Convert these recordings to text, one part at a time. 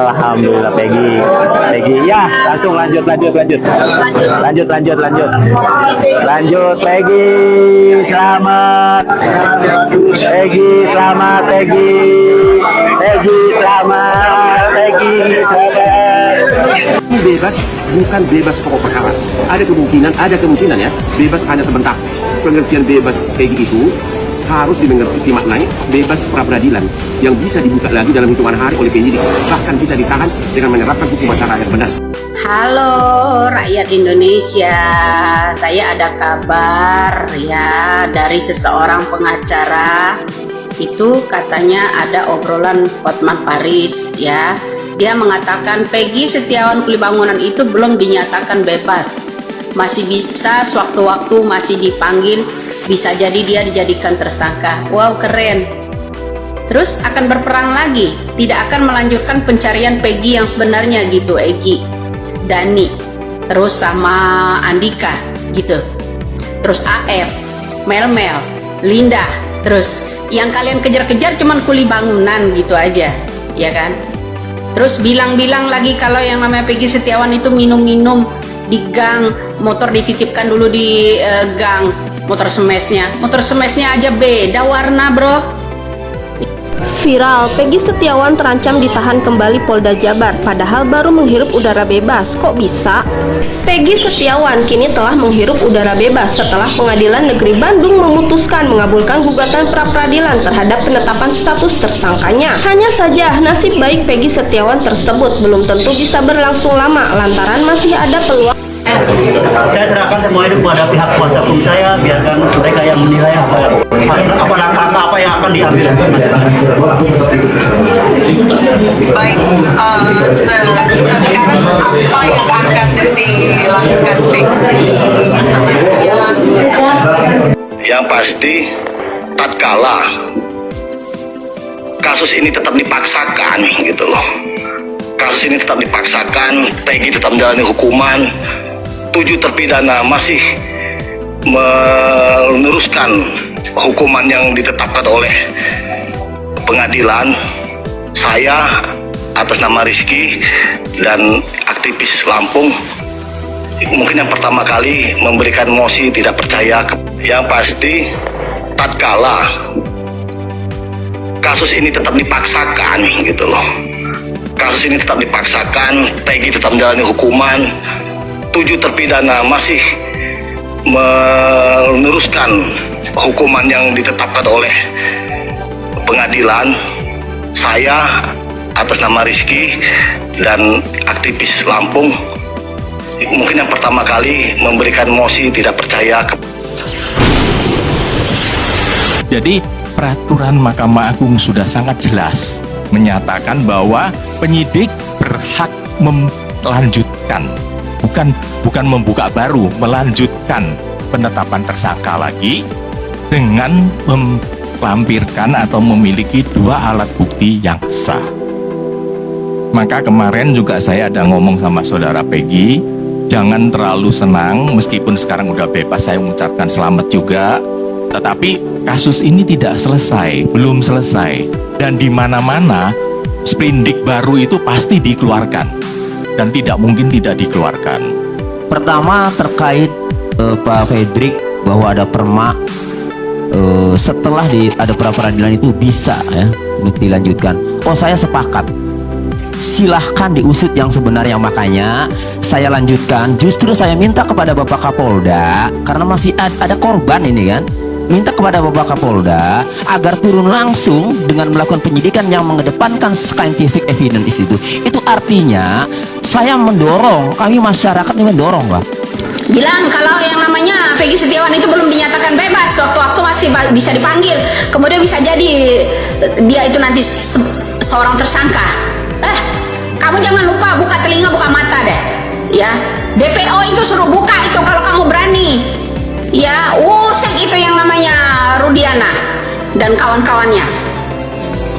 Alhamdulillah Peggy. Ya, langsung lanjut Peggy. Selamat Peggy, selamat Bebas bukan bebas pokok perkara. Ada kemungkinan ya, bebas hanya sebentar. Pengertian bebas Peggy itu harus dimengerti maknanya bebas pra peradilan yang bisa dibuka lagi dalam hitungan hari oleh penyidik, bahkan bisa ditahan dengan menerapkan hukum acara yang benar. Halo rakyat Indonesia, saya ada kabar ya dari seseorang pengacara. Itu katanya ada obrolan Hotman Paris ya. Dia mengatakan Peggy Setiawan Kulibangunan itu belum dinyatakan bebas, masih bisa sewaktu-waktu masih dipanggil, bisa jadi dia dijadikan tersangka. Wow, keren. Terus akan berperang lagi, tidak akan melanjutkan pencarian Peggy yang sebenarnya gitu, Egy, Dani, terus sama Andika gitu, terus AF, Mel, Linda, terus yang kalian kejar-kejar cuman Kulibangunan gitu aja, ya kan? Terus bilang-bilang lagi kalau yang namanya Peggy Setiawan itu minum-minum di gang, motor dititipkan dulu di gang, motor semesnya aja beda warna, bro. Viral, Peggy Setiawan terancam ditahan kembali Polda Jabar, padahal baru menghirup udara bebas. Kok bisa? Peggy Setiawan kini telah menghirup udara bebas setelah Pengadilan Negeri Bandung memutuskan mengabulkan gugatan pra-peradilan terhadap penetapan status tersangkanya. Hanya saja, nasib baik Peggy Setiawan tersebut belum tentu bisa berlangsung lama lantaran masih ada peluang. Saya serahkan semua itu kepada pihak kuasa hukum saya, biarkan mereka yang menilai apa langkah apa yang akan diambil. Baik, sekarang apa yang akan dilakukan Yang pasti, tatkala kasus ini tetap dipaksakan gitu loh. Kasus ini tetap dipaksakan, Peggy tetap menjalani hukuman, 7 terpidana masih meneruskan hukuman yang ditetapkan oleh pengadilan. Saya atas nama Rizky dan aktivis Lampung mungkin yang pertama kali memberikan mosi tidak percaya. Yang pasti tatkala kasus ini tetap dipaksakan gitu loh. Kasus ini tetap dipaksakan, Peggy tetap menjalani hukuman, 7 terpidana masih meneruskan hukuman yang ditetapkan oleh pengadilan. Saya atas nama Rizky dan aktivis Lampung mungkin yang pertama kali memberikan mosi tidak percaya. Jadi peraturan Mahkamah Agung sudah sangat jelas menyatakan bahwa penyidik berhak melanjutkan, bukan membuka baru, melanjutkan penetapan tersangka lagi dengan melampirkan atau memiliki 2 alat bukti yang sah. Maka kemarin juga saya ada ngomong sama saudara Peggy, jangan terlalu senang meskipun sekarang udah bebas, saya mengucapkan selamat juga. Tetapi kasus ini tidak selesai, belum selesai, dan di mana-mana sprindik baru itu pasti dikeluarkan dan tidak mungkin tidak dikeluarkan. Pertama terkait Pak Fredrik bahwa ada perma setelah ada pra peradilan itu bisa ya dilanjutkan. Oh, saya sepakat. Silahkan diusut yang sebenarnya, makanya saya lanjutkan. Justru saya minta kepada Bapak Kapolda karena masih ada korban ini kan. Minta kepada Bapak Kapolda agar turun langsung dengan melakukan penyidikan yang mengedepankan scientific evidence itu. Itu artinya saya mendorong, kami masyarakat ini mendorong, Pak. Bilang kalau yang namanya Peggy Setiawan itu belum dinyatakan bebas, waktu-waktu masih bisa dipanggil, kemudian bisa jadi dia itu nanti seorang tersangka. Kamu jangan lupa buka telinga, buka mata deh. Ya, DPO itu suruh buka itu kalau kamu berani. Ya, usik itu yang namanya Rudiana dan kawan-kawannya.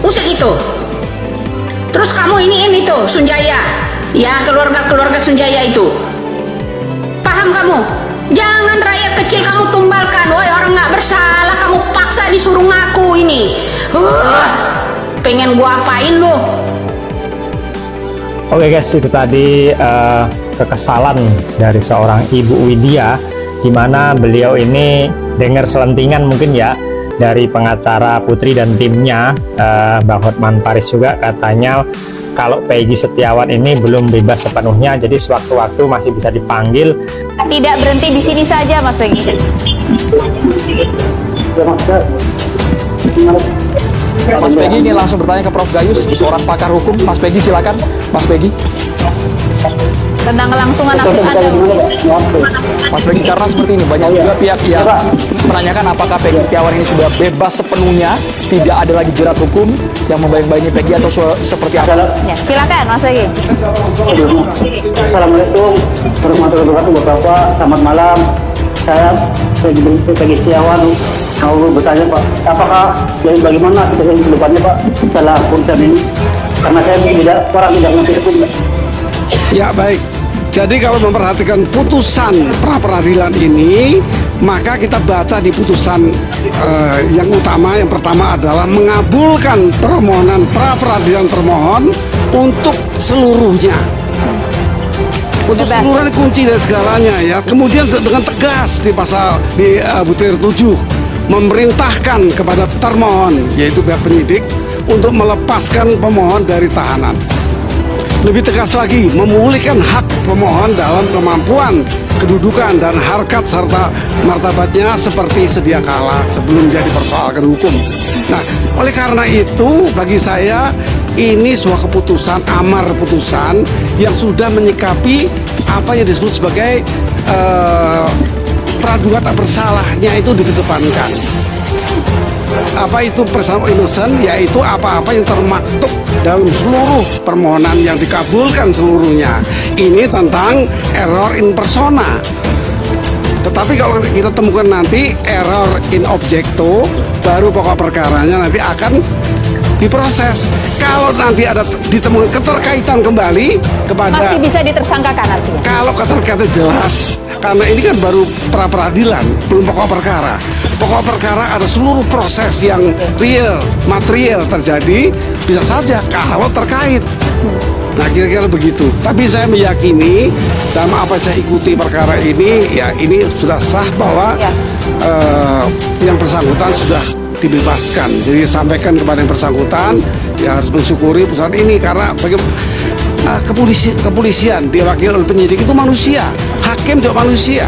Usik itu. Terus kamu ini tuh Sunjaya. Ya, keluarga Sunjaya itu. Paham kamu? Jangan rakyat kecil kamu tumbalkan. Woi, orang nggak bersalah kamu paksa disuruh ngaku ini. Pengen gua apain lu? Oke guys, itu tadi kekesalan dari seorang Ibu Widya, di mana beliau ini dengar selentingan mungkin ya dari pengacara Putri dan timnya, Bang Hotman Paris juga, katanya kalau Peggy Setiawan ini belum bebas sepenuhnya, jadi sewaktu-waktu masih bisa dipanggil. Tidak berhenti di sini saja, Mas Peggy. Mas Peggy ingin langsung bertanya ke Prof Gayus, seorang pakar hukum. Mas Peggy silakan, Mas Peggy. Tentang kelangsungan aktif Anda. Mas Peggy, karena seperti ini banyak juga pihak yang menanyakan apakah Peggy Setiawan ini sudah bebas sepenuhnya, tidak ada lagi jerat hukum yang membayang-bayangi Peggy atau seperti apa? Ya, silakan Mas Peggy. Assalamualaikum warahmatullahi wabarakatuh. Bapak, selamat malam. Saya Peggy Setiawan mau bertanya Pak, apakah jadi bagaimana kita ke depannya Pak setelah putusan ini? Karena saya tidak ngerti hukum. Ya baik, jadi kalau memperhatikan putusan pra-peradilan ini, maka kita baca di putusan yang utama, yang pertama adalah mengabulkan permohonan pra-peradilan termohon untuk seluruhnya. Untuk seluruhnya kunci dan segalanya ya. Kemudian dengan tegas di pasal di butir 7 memerintahkan kepada termohon, yaitu pihak penyidik, untuk melepaskan pemohon dari tahanan. Lebih tegas lagi, memulihkan hak pemohon dalam kemampuan, kedudukan, dan harkat serta martabatnya seperti sedia kala sebelum jadi persoalkan hukum. Nah, oleh karena itu, bagi saya ini sebuah keputusan, amar putusan yang sudah menyikapi apa yang disebut sebagai praduga tak bersalahnya itu dikedepankan. Apa itu presumption of innocent, yaitu apa-apa yang termaktub dalam seluruh permohonan yang dikabulkan seluruhnya. Ini tentang error in persona. Tetapi kalau kita temukan nanti error in objecto, baru pokok perkaranya nanti akan diproses. Kalau nanti ada ditemukan keterkaitan kembali kepada, masih bisa ditersangkakan artinya. Kalau keterkaitan jelas, karena ini kan baru pra peradilan, belum pokok perkara. Pokok perkara ada seluruh proses yang real, material terjadi, bisa saja kalau terkait. Nah, kira-kira begitu. Tapi saya meyakini dalam apa saya ikuti perkara ini, ya ini sudah sah bahwa yang bersangkutan sudah dibebaskan. Jadi sampaikan kepada yang bersangkutan, ya harus mensyukuri putusan ini karena kepolisian diwakili oleh penyidik itu manusia, hakim juga manusia,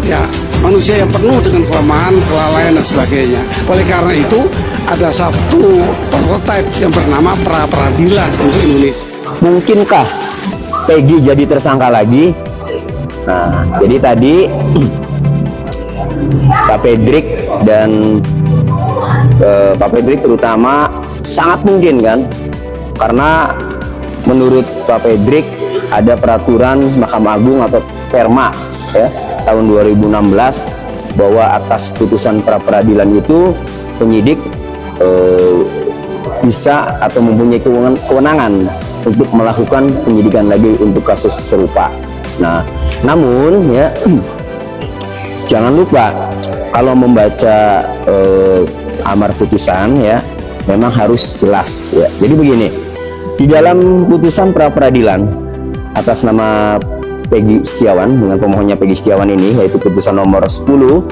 ya manusia yang penuh dengan kelemahan, kelalaian dan sebagainya. Oleh karena itu ada satu prototipe yang bernama pra peradilan untuk Indonesia. Mungkinkah Peggy jadi tersangka lagi? Nah, jadi tadi Pak Fredrik dan Pak Fredrik terutama sangat mungkin kan, karena menurut Pak Fredrik ada peraturan Mahkamah Agung atau Perma ya, tahun 2016 bahwa atas putusan pra peradilan itu penyidik bisa atau mempunyai kewenangan untuk melakukan penyidikan lagi untuk kasus serupa. Nah, namun ya jangan lupa kalau membaca amar putusan ya memang harus jelas ya. Jadi begini, di dalam putusan pra peradilan atas nama Peggy Setiawan dengan pemohonnya Peggy Setiawan ini, yaitu putusan nomor 10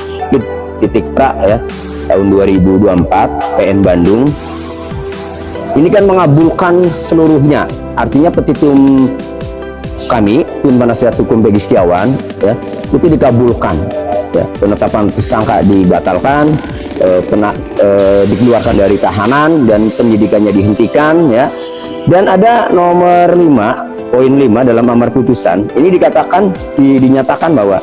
titik pra ya tahun 2024 PN Bandung, ini kan mengabulkan seluruhnya. Artinya petitum kami tim penasihat hukum Peggy Setiawan ya itu dikabulkan ya, penetapan tersangka dibatalkan, dikeluarkan dari tahanan dan penyidikannya dihentikan ya. Dan ada nomor 5 poin 5 dalam amar putusan ini dikatakan dinyatakan bahwa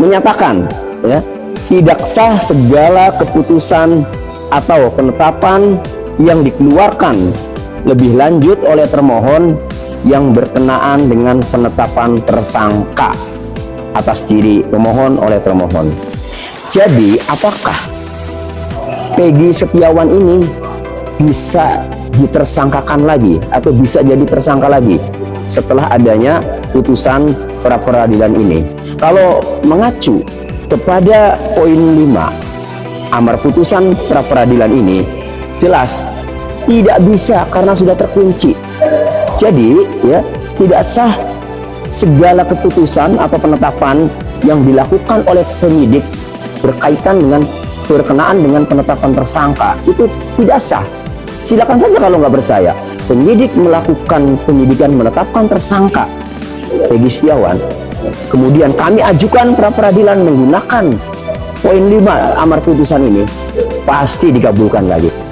menyatakan ya tidak sah segala keputusan atau penetapan yang dikeluarkan lebih lanjut oleh termohon yang berkenaan dengan penetapan tersangka atas diri pemohon oleh termohon. Jadi apakah Peggy Setiawan ini bisa ditersangkakan lagi atau bisa jadi tersangka lagi setelah adanya putusan pra peradilan ini? Kalau mengacu kepada poin 5 amar putusan pra peradilan ini, jelas Tidak bisa karena sudah terkunci. Jadi ya tidak sah segala keputusan atau penetapan yang dilakukan oleh penyidik berkaitan dengan berkenaan dengan penetapan tersangka itu tidak sah. Silakan saja kalau nggak percaya. Penyidik melakukan penyidikan menetapkan tersangka Peggy Setiawan, kemudian kami ajukan pra peradilan menggunakan poin 5 amar putusan ini, pasti dikabulkan lagi.